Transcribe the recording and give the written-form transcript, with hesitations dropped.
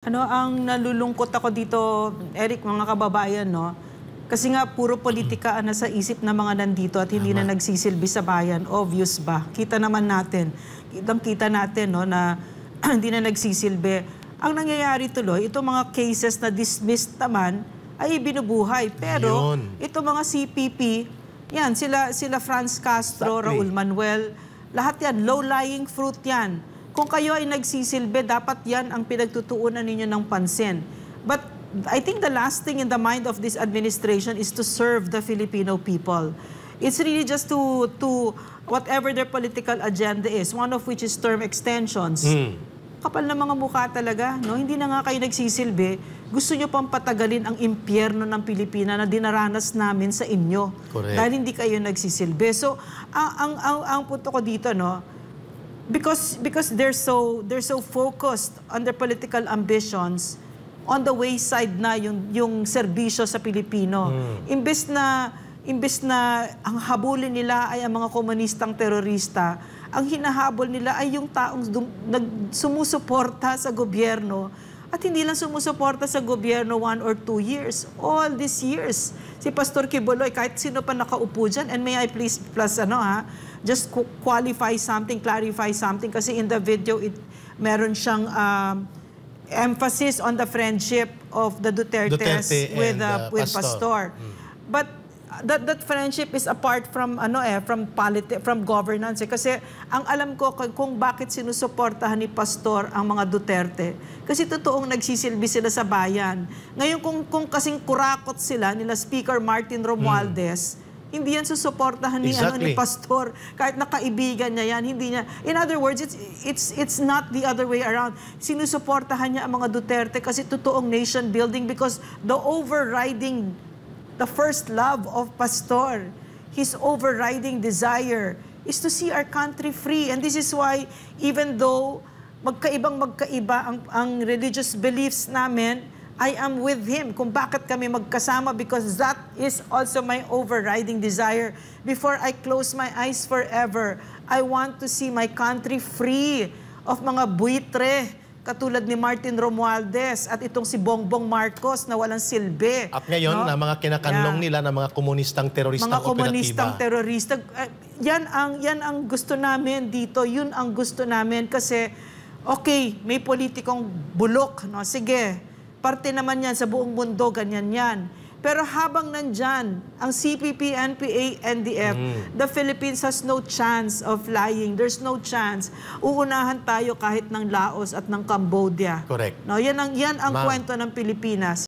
Ano ang nalulungkot ako dito, Eric, mga kababayan, no? Kasi nga puro politika ang nasa isip ng mga nandito at hindi na nagsisilbi sa bayan. Obvious ba? Kita naman natin. Kitang-kita natin, no, na hindi na nagsisilbi. Ang nangyayari tuloy, itong mga cases na dismissed naman ay binubuhay. Pero itong mga CPP, yan, sila Franz Castro, Raul Manuel, lahat yan, low-lying fruit yan. Kung kayo ay nagsisilbi, dapat yan ang pinagtutuunan ninyo ng pansin. But I think the last thing in the mind of this administration is to serve the Filipino people. It's really just to whatever their political agenda is, one of which is term extensions. Kapal na mga mukha talaga, no? Hindi na nga kayo nagsisilbi. Gusto nyo pang patagalin ang impyerno ng Pilipina na dinaranas namin sa inyo. Correct. Dahil hindi kayo nagsisilbi. So, ang punto ko dito, no? Because they're so focused on their political ambitions, on the wayside na yung serbisyo sa Pilipino. Imbes na ang habulin nila ay ang mga komunistang terorista, ang hinahabol nila ay yung taong sumusuporta sa gobyerno. At hindi lang sumusuporta sa gobyerno 1 or 2 years, all these years. Si Pastor Quiboloy, kahit sino pa nakaupo dyan, and may I please plus just qualify something, clarify something, kasi in the video, meron siyang emphasis on the friendship of the Dutertes with Pastor. But that friendship is apart from from governance. Kasi ang alam ko kung bakit sinusuportahan ni Pastor ang mga Duterte, kasi totoong nagsisilbi sila sa bayan. Ngayon kung kasing kurakot sila nila Speaker Martin Romualdez, hindi yan susuportahan ni Pastor, kahit nakaibigan niya yan, hindi niya. In other words, it's not the other way around. Sinusuportahan niya ang mga Duterte kasi totoong nation building, because the first love of Pastor, his overriding desire is to see our country free. And this is why, even though magkaiba ang religious beliefs namin, I am with him kung bakit kami magkasama, because that is also my overriding desire. Before I close my eyes forever, I want to see my country free of mga buitre katulad ni Martin Romualdez at itong si Bongbong Marcos na walang silbi. At ngayon, na mga kinakanlong nila na mga komunistang teroristang operatiba. Mga komunistang terorista. Yan ang gusto namin dito. Yun ang gusto namin kasi, okay, may politikong bulok. No? Sige, parte naman yan sa buong mundo, ganyan yan. Pero habang nandyan, ang CPP, NPA, NDF, the Philippines has no chance of flying. There's no chance. Uunahan tayo kahit ng Laos at ng Cambodia. Correct. No, yan ang kwento ng Pilipinas.